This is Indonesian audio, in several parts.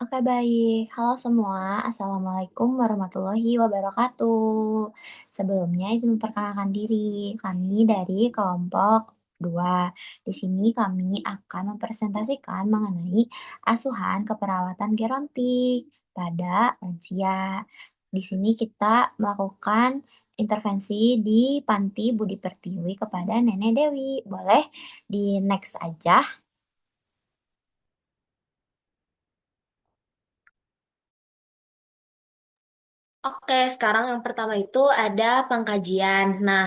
Oke, baik. Halo semua, Assalamualaikum warahmatullahi wabarakatuh. Sebelumnya izin memperkenalkan diri, kami dari kelompok 2. Di sini kami akan mempresentasikan mengenai asuhan keperawatan gerontik pada lansia. Di sini kita melakukan intervensi di Panti Budi Pertiwi kepada Nenek Dewi. Boleh di next aja. Oke, sekarang yang pertama itu ada pengkajian. Nah,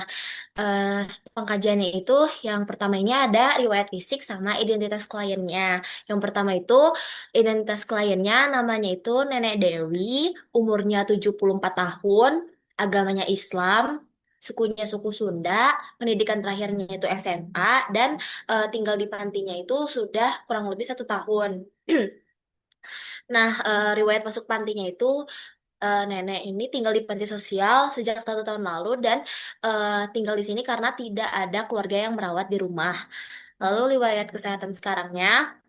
eh, pengkajiannya itu yang pertama ini ada riwayat fisik sama identitas kliennya. Yang pertama itu identitas kliennya namanya itu Nenek Dewi, umurnya 74 tahun, agamanya Islam, sukunya suku Sunda, pendidikan terakhirnya itu SMA, dan tinggal di pantinya itu sudah kurang lebih 1 tahun. Nah, riwayat masuk pantinya itu nenek ini tinggal di panti sosial sejak 1 tahun lalu dan tinggal di sini karena tidak ada keluarga yang merawat di rumah. Lalu riwayat kesehatan sekarangnya,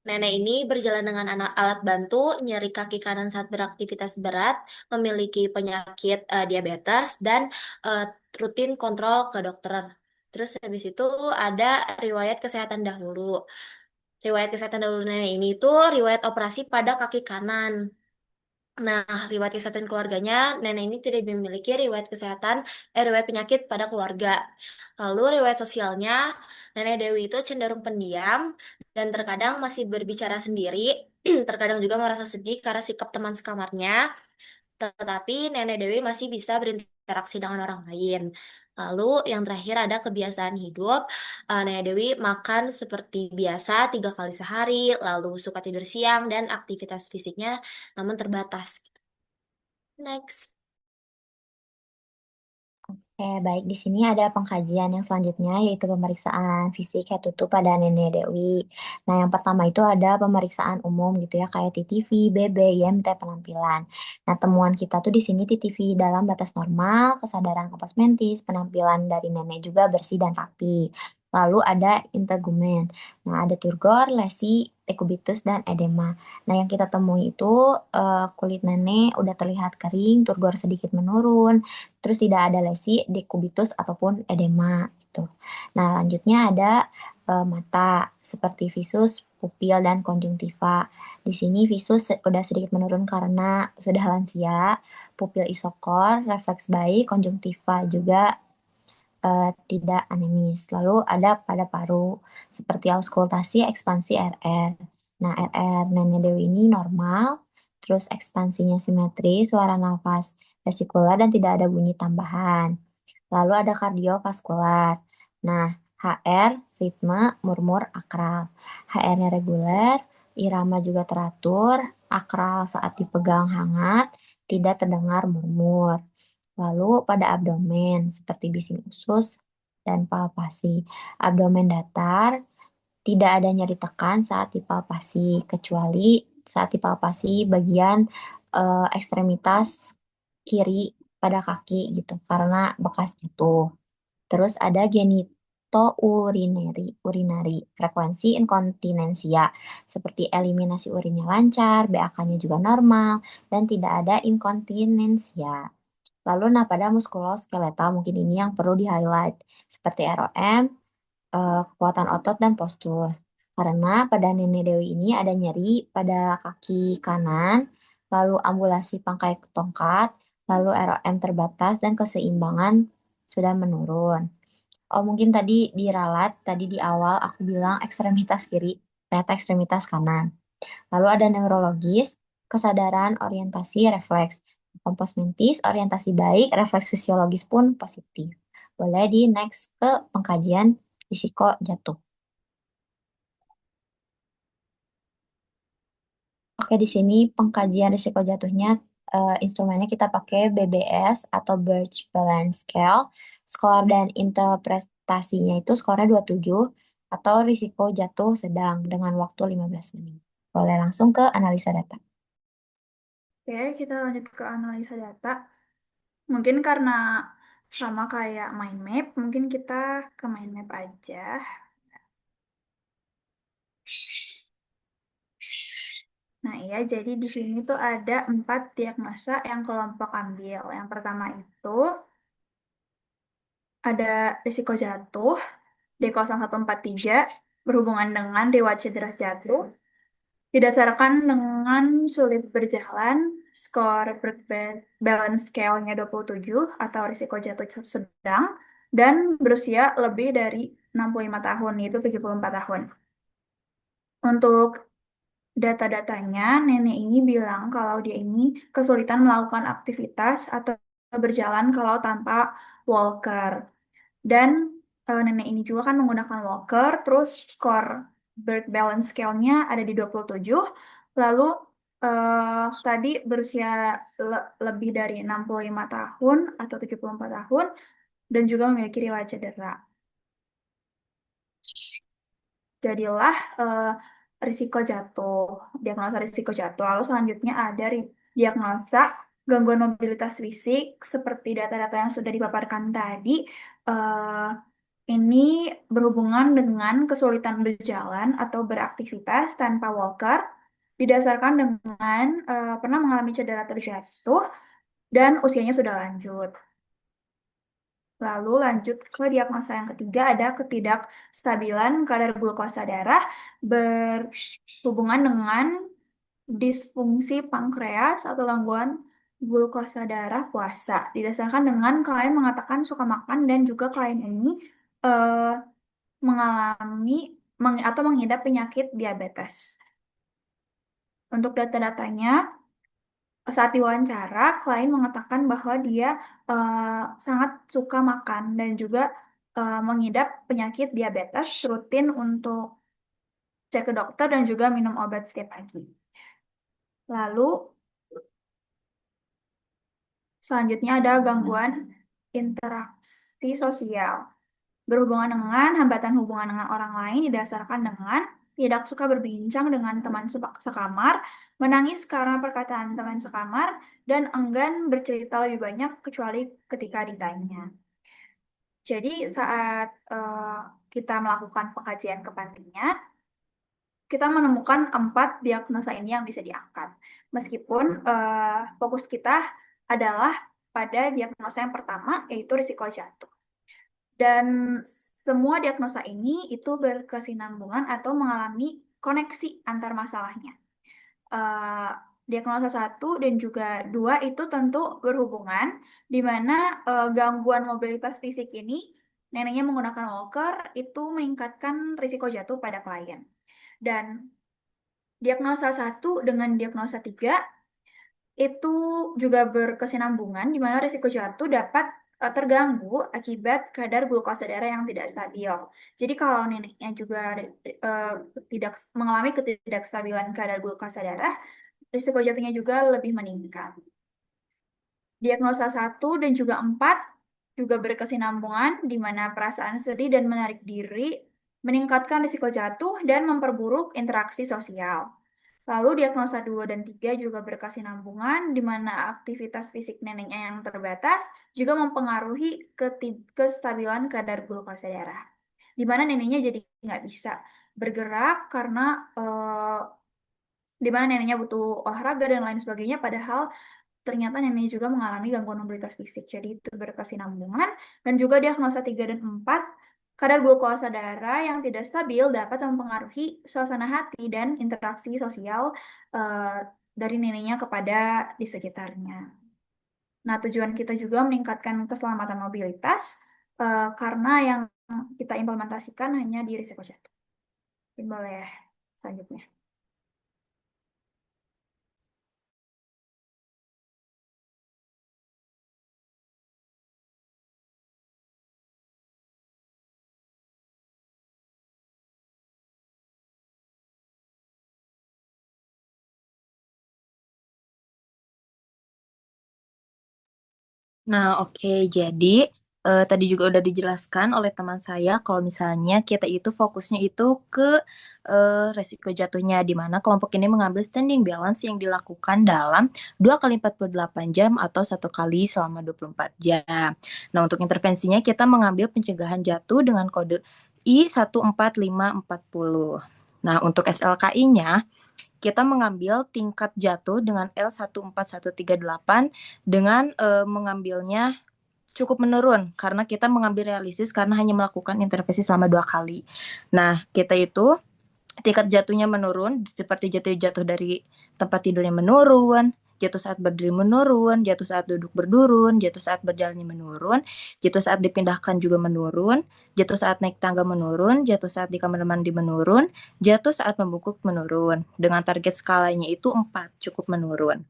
nenek ini berjalan dengan alat bantu, nyeri kaki kanan saat beraktivitas berat, memiliki penyakit diabetes dan eh, rutin kontrol ke dokter. Terus habis itu ada riwayat kesehatan dahulu. Riwayat kesehatan dahulu nenek ini itu riwayat operasi pada kaki kanan. Nah, riwayat kesehatan keluarganya, nenek ini tidak memiliki riwayat penyakit pada keluarga. Lalu riwayat sosialnya, nenek Dewi itu cenderung pendiam dan terkadang masih berbicara sendiri, terkadang juga merasa sedih karena sikap teman sekamarnya, tetapi nenek Dewi masih bisa berinteraksi dengan orang lain. Lalu yang terakhir ada kebiasaan hidup. Nenek Dewi makan seperti biasa 3 kali sehari, lalu suka tidur siang dan aktivitas fisiknya namun terbatas. Next. Oke, baik. Di sini ada pengkajian yang selanjutnya, yaitu pemeriksaan fisik head to toe pada Nenek Dewi. Nah, yang pertama itu ada pemeriksaan umum gitu ya, kayak TTV, BB, IMT, penampilan. Nah, temuan kita tuh di sini TTV dalam batas normal, kesadaran komposmentis, penampilan dari nenek juga bersih dan rapi. Lalu ada integumen. Nah, ada turgor, lesi, dekubitus, dan edema. Nah, yang kita temui itu kulit nenek udah terlihat kering, turgor sedikit menurun, terus tidak ada lesi, dekubitus ataupun edema gitu. Nah, lanjutnya ada mata seperti visus, pupil dan konjungtiva. Di sini visus udah sedikit menurun karena sudah lansia, pupil isokor, refleks baik, konjungtiva juga tidak anemis. Lalu ada pada paru seperti auskultasi, ekspansi RR. Nah, RR Nenek Dewi ini normal, terus ekspansinya simetris, suara nafas vesikular dan tidak ada bunyi tambahan. Lalu ada kardiovaskular. Nah, HR, ritme, murmur, akral. HR-nya reguler, irama juga teratur, akral saat dipegang hangat, tidak terdengar murmur. Lalu pada abdomen seperti bising usus dan palpasi. Abdomen datar, tidak ada nyeri tekan saat dipalpasi, kecuali saat dipalpasi bagian ekstremitas kiri pada kaki gitu, karena bekas jatuh. Terus ada urinari, frekuensi inkontinensia, seperti eliminasi urinnya lancar, BAK-nya juga normal, dan tidak ada inkontinensia. Lalu nah pada muskuloskeletal mungkin ini yang perlu di-highlight seperti ROM, kekuatan otot dan postur. Karena pada Nenek Dewi ini ada nyeri pada kaki kanan, lalu ambulasi pangkai tongkat, lalu ROM terbatas dan keseimbangan sudah menurun. Oh mungkin tadi diralat, tadi di awal aku bilang ekstremitas kiri, ternyata ekstremitas kanan. Lalu ada neurologis, kesadaran orientasi refleks. Kompos mentis, orientasi baik, refleks fisiologis pun positif. Boleh di next ke pengkajian risiko jatuh. Oke, di sini pengkajian risiko jatuhnya instrumennya kita pakai BBS atau Birch Balance Scale. Skor dan interpretasinya itu skornya 27 atau risiko jatuh sedang dengan waktu 15 menit. Boleh langsung ke analisa data. Oke, kita lanjut ke analisa data. Mungkin karena sama kayak mind map, mungkin kita ke mind map aja. Nah, ya. Jadi di sini tuh ada 4 diagnosa yang kelompok ambil. Yang pertama itu ada risiko jatuh D0143 berhubungan dengan riwayat cedera jatuh. Didasarkan dengan sulit berjalan, skor balance scale-nya 27 atau risiko jatuh sedang, dan berusia lebih dari 65 tahun, yaitu 74 tahun. Untuk data-datanya, nenek ini bilang kalau dia ini kesulitan melakukan aktivitas atau berjalan kalau tanpa walker. Dan nenek ini juga kan menggunakan walker, terus skor bird balance scale-nya ada di 27. Lalu tadi berusia lebih dari 65 tahun atau 74 tahun dan juga memiliki riwayat cedera. Jadilah risiko jatuh, diagnosa risiko jatuh. Lalu selanjutnya ada diagnosa gangguan mobilitas fisik seperti data-data yang sudah dipaparkan tadi. eh, ini berhubungan dengan kesulitan berjalan atau beraktivitas tanpa walker, didasarkan dengan pernah mengalami cedera terjatuh dan usianya sudah lanjut. Lalu lanjut ke diagnosa yang ketiga, ada ketidakstabilan kadar glukosa darah berhubungan dengan disfungsi pankreas atau gangguan glukosa darah puasa. Didasarkan dengan klien mengatakan suka makan dan juga klien ini eh, mengalami atau mengidap penyakit diabetes. Untuk data-datanya, saat diwawancara, klien mengatakan bahwa dia sangat suka makan dan juga mengidap penyakit diabetes, rutin untuk cek ke dokter dan juga minum obat setiap pagi. Lalu selanjutnya ada gangguan interaksi sosial. Berhubungan dengan hambatan hubungan dengan orang lain didasarkan dengan tidak suka berbincang dengan teman sekamar, menangis karena perkataan teman sekamar, dan enggan bercerita lebih banyak kecuali ketika ditanya. Jadi saat kita melakukan pengkajian ke pantinya, kita menemukan 4 diagnosa ini yang bisa diangkat. Meskipun fokus kita adalah pada diagnosa yang pertama, yaitu risiko jatuh. Dan semua diagnosa ini itu berkesinambungan atau mengalami koneksi antar masalahnya. Uh, Diagnosa 1 dan juga 2 itu tentu berhubungan, di mana gangguan mobilitas fisik ini, neneknya menggunakan walker, itu meningkatkan risiko jatuh pada klien. Dan diagnosa 1 dengan diagnosa 3 itu juga berkesinambungan di mana risiko jatuh dapat terganggu akibat kadar glukosa darah yang tidak stabil. Jadi kalau neneknya juga tidak mengalami ketidakstabilan kadar glukosa darah, risiko jatuhnya juga lebih meningkat. Diagnosa 1 dan juga 4 juga berkesinambungan di mana perasaan sedih dan menarik diri meningkatkan risiko jatuh dan memperburuk interaksi sosial. Lalu diagnosa 2 dan 3 juga berkesinambungan di mana aktivitas fisik neneknya yang terbatas juga mempengaruhi kestabilan kadar glukosa darah. Di mana neneknya jadi nggak bisa bergerak karena di mana neneknya butuh olahraga dan lain sebagainya, padahal ternyata nenek juga mengalami gangguan mobilitas fisik. Jadi itu berkesinambungan. Dan juga diagnosa 3 dan 4, kadar glukosa darah yang tidak stabil dapat mempengaruhi suasana hati dan interaksi sosial dari neneknya kepada di sekitarnya. Nah, tujuan kita juga meningkatkan keselamatan mobilitas karena yang kita implementasikan hanya di risiko jatuh. Ini boleh selanjutnya. Nah, oke. Jadi tadi juga udah dijelaskan oleh teman saya kalau misalnya kita itu fokusnya itu ke resiko jatuhnya, di mana kelompok ini mengambil standing balance yang dilakukan dalam 2 kali 48 jam atau 1 kali selama 24 jam. Nah, untuk intervensinya kita mengambil pencegahan jatuh dengan kode I14540. Nah, untuk SLKI-nya kita mengambil tingkat jatuh dengan L14138 dengan mengambilnya cukup menurun karena kita mengambil realistis karena hanya melakukan intervensi selama 2 kali. Nah, kita itu tingkat jatuhnya menurun, seperti jatuh dari tempat tidurnya menurun, jatuh saat berdiri menurun, jatuh saat duduk berdurun, jatuh saat berjalannya menurun, jatuh saat dipindahkan juga menurun, jatuh saat naik tangga menurun, jatuh saat di kamar mandi menurun, jatuh saat membungkuk menurun. Dengan target skalanya itu 4, cukup menurun.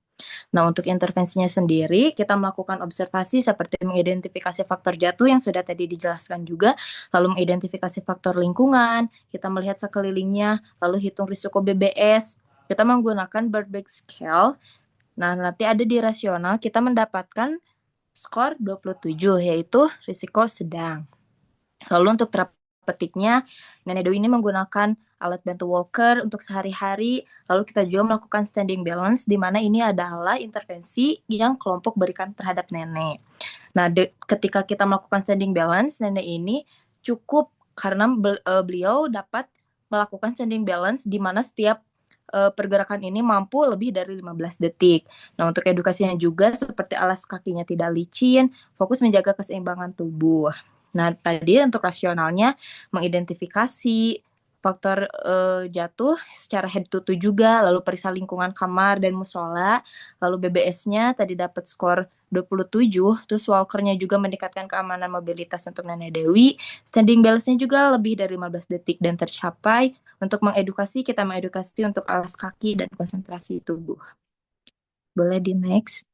Nah, untuk intervensinya sendiri, kita melakukan observasi seperti mengidentifikasi faktor jatuh yang sudah tadi dijelaskan juga, lalu mengidentifikasi faktor lingkungan, kita melihat sekelilingnya, lalu hitung risiko BBS, kita menggunakan Birkbeck Scale. Nah, nanti ada di rasional, kita mendapatkan skor 27, yaitu risiko sedang. Lalu untuk terapeutiknya, Nenek Dewi ini menggunakan alat bantu walker untuk sehari-hari. Lalu kita juga melakukan standing balance, di mana ini adalah intervensi yang kelompok berikan terhadap nenek. Nah, ketika kita melakukan standing balance, nenek ini cukup karena beliau dapat melakukan standing balance di mana setiap pergerakan ini mampu lebih dari 15 detik. Nah, untuk edukasinya juga seperti alas kakinya tidak licin, fokus menjaga keseimbangan tubuh. Nah, tadi untuk rasionalnya mengidentifikasi faktor jatuh secara head to toe juga, lalu periksa lingkungan kamar dan musola, lalu BBS-nya tadi dapat skor 27, terus walkernya juga meningkatkan keamanan mobilitas untuk Nenek Dewi, standing balance-nya juga lebih dari 15 detik dan tercapai. Untuk mengedukasi, kita mengedukasi untuk alas kaki dan konsentrasi tubuh. Boleh di next.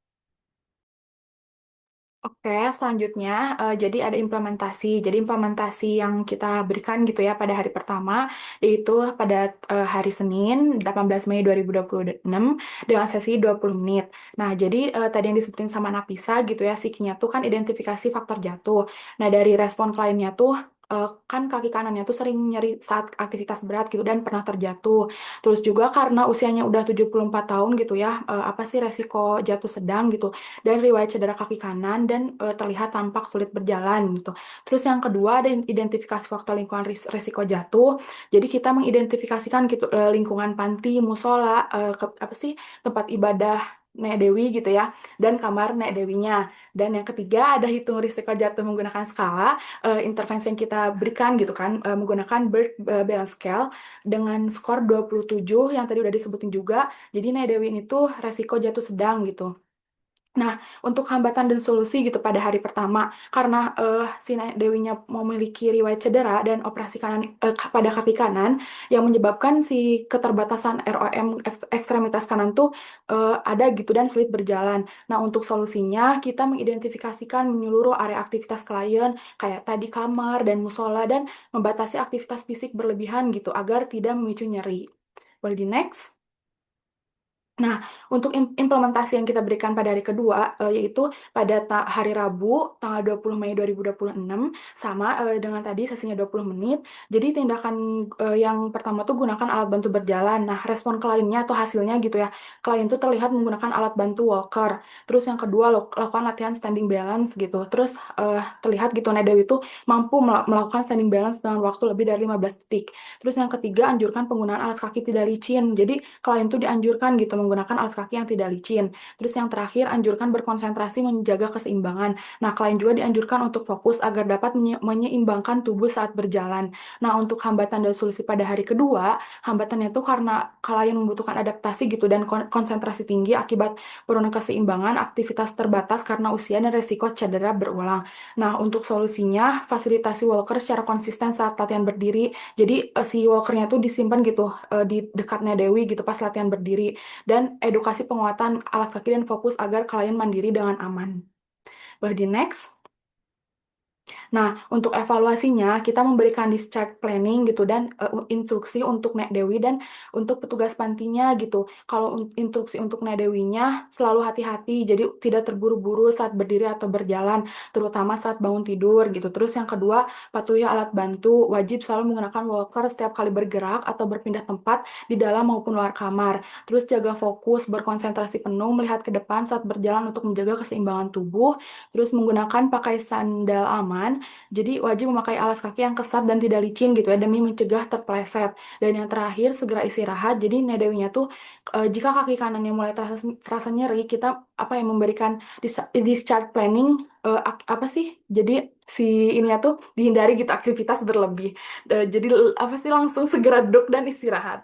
Oke, selanjutnya jadi ada implementasi. Jadi implementasi yang kita berikan gitu ya pada hari pertama yaitu pada hari Senin 18 Mei 2026 dengan sesi 20 menit. Nah, jadi tadi yang disebutin sama Napisa gitu ya, sikinya tuh kan identifikasi faktor jatuh. Nah, dari respon kliennya tuh kan kaki kanannya tuh sering nyeri saat aktivitas berat gitu dan pernah terjatuh. Terus juga karena usianya udah 74 tahun gitu ya, apa sih resiko jatuh sedang gitu dan riwayat cedera kaki kanan dan terlihat tampak sulit berjalan gitu. Terus yang kedua ada identifikasi faktor lingkungan resiko jatuh. Jadi kita mengidentifikasikan gitu lingkungan panti, musola, apa sih tempat ibadah Nek Dewi gitu ya dan kamar Nek Dewinya. Dan yang ketiga ada hitung risiko jatuh menggunakan skala intervensi yang kita berikan gitu kan menggunakan Bird Balance Scale dengan skor 27 yang tadi udah disebutin juga. Jadi Nek Dewi ini tuh resiko jatuh sedang gitu. Nah, untuk hambatan dan solusi gitu pada hari pertama, karena si Nenek Dewinya memiliki riwayat cedera dan operasi kanan pada kaki kanan yang menyebabkan si keterbatasan ROM ekstremitas kanan tuh ada gitu dan sulit berjalan. Nah, untuk solusinya kita mengidentifikasikan menyeluruh area aktivitas klien kayak tadi kamar dan musola dan membatasi aktivitas fisik berlebihan gitu agar tidak memicu nyeri. Boleh di next? Nah, untuk implementasi yang kita berikan pada hari kedua, yaitu pada hari Rabu, tanggal 20 Mei 2026, sama dengan tadi sesinya 20 menit. Jadi tindakan yang pertama tuh gunakan alat bantu berjalan. Nah, respon kliennya atau hasilnya gitu ya, klien tuh terlihat menggunakan alat bantu walker. Terus yang kedua, lakukan latihan standing balance gitu. Terus terlihat gitu, Dewi itu mampu melakukan standing balance dengan waktu lebih dari 15 detik. Terus yang ketiga, anjurkan penggunaan alas kaki tidak licin. Jadi, klien tuh dianjurkan gitu menggunakan alas kaki yang tidak licin. Terus yang terakhir, anjurkan berkonsentrasi menjaga keseimbangan. Nah, klien juga dianjurkan untuk fokus agar dapat menyeimbangkan tubuh saat berjalan. Nah, untuk hambatan dan solusi pada hari kedua, hambatannya itu karena klien membutuhkan adaptasi gitu dan konsentrasi tinggi akibat penurunan keseimbangan, aktivitas terbatas karena usia dan resiko cedera berulang. Nah, untuk solusinya, fasilitasi walker secara konsisten saat latihan berdiri. Jadi, si walkernya tuh disimpan gitu di dekatnya Dewi gitu pas latihan berdiri dan edukasi penguatan alas kaki dan fokus agar klien mandiri dengan aman. Boleh di next? Nah, untuk evaluasinya, kita memberikan discharge planning gitu dan instruksi untuk Nek Dewi dan untuk petugas pantinya gitu. Kalau instruksi untuk Nek Dewinya, selalu hati-hati, jadi tidak terburu-buru saat berdiri atau berjalan, terutama saat bangun tidur gitu. Terus yang kedua, patuhi alat bantu, wajib selalu menggunakan walker setiap kali bergerak atau berpindah tempat di dalam maupun luar kamar. Terus jaga fokus, berkonsentrasi penuh, melihat ke depan saat berjalan untuk menjaga keseimbangan tubuh. Terus menggunakan pakai sandal aman aman. Jadi wajib memakai alas kaki yang kesat dan tidak licin gitu ya demi mencegah terpleset. Dan yang terakhir segera istirahat. Jadi nedewinya tuh jika kaki kanannya mulai terasa nyeri, kita apa ya memberikan discharge planning apa sih? Jadi si ininya tuh dihindari gitu aktivitas berlebih. Jadi apa sih langsung segera duduk dan istirahat.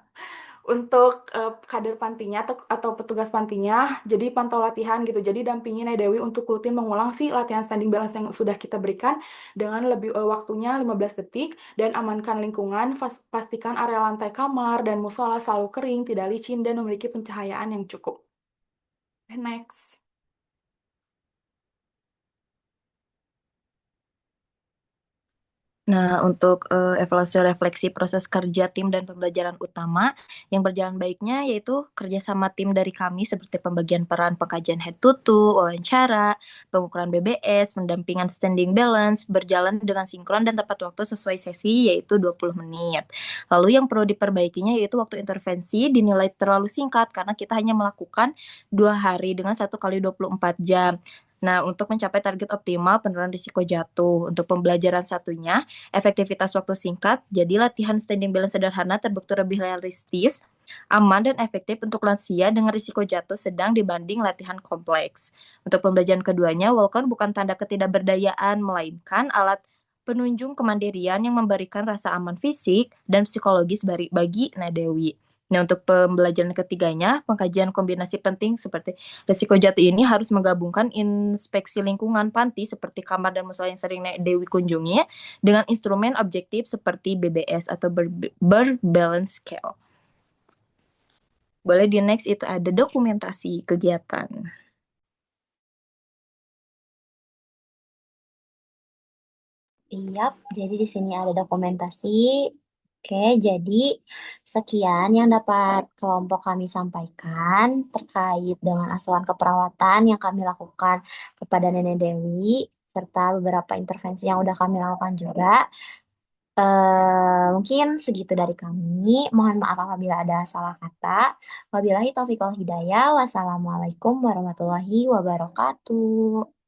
Untuk kader pantinya atau petugas pantinya, jadi pantau latihan gitu. Jadi dampingi Dewi untuk rutin mengulang sih latihan standing balance yang sudah kita berikan dengan lebih waktunya 15 detik dan amankan lingkungan, pastikan area lantai kamar dan musola selalu kering, tidak licin dan memiliki pencahayaan yang cukup. Next. Nah, untuk evaluasi refleksi proses kerja tim dan pembelajaran utama yang berjalan baiknya yaitu kerjasama tim dari kami seperti pembagian peran pengkajian head to toe, wawancara, pengukuran BBS, pendampingan standing balance, berjalan dengan sinkron dan tepat waktu sesuai sesi yaitu 20 menit. Lalu yang perlu diperbaikinya yaitu waktu intervensi dinilai terlalu singkat karena kita hanya melakukan 2 hari dengan 1 kali 24 jam. Nah, untuk mencapai target optimal penurunan risiko jatuh. Untuk pembelajaran satunya, efektivitas waktu singkat, jadi latihan standing balance sederhana terbukti lebih realistis, aman dan efektif untuk lansia dengan risiko jatuh sedang dibanding latihan kompleks. Untuk pembelajaran keduanya, walk-on bukan tanda ketidakberdayaan, melainkan alat penunjung kemandirian yang memberikan rasa aman fisik dan psikologis bagi Nadewi. Nah, untuk pembelajaran ketiganya, pengkajian kombinasi penting seperti risiko jatuh ini harus menggabungkan inspeksi lingkungan panti seperti kamar dan musola yang sering Dewi kunjungi dengan instrumen objektif seperti BBS atau balance scale. Boleh di next itu ada dokumentasi kegiatan. Iya, jadi di sini ada dokumentasi. Oke, jadi sekian yang dapat kelompok kami sampaikan terkait dengan asuhan keperawatan yang kami lakukan kepada Nenek Dewi, serta beberapa intervensi yang udah kami lakukan juga. Mungkin segitu dari kami. Mohon maaf apabila ada salah kata. Wabillahi taufiq wal hidayah. Wassalamualaikum warahmatullahi wabarakatuh.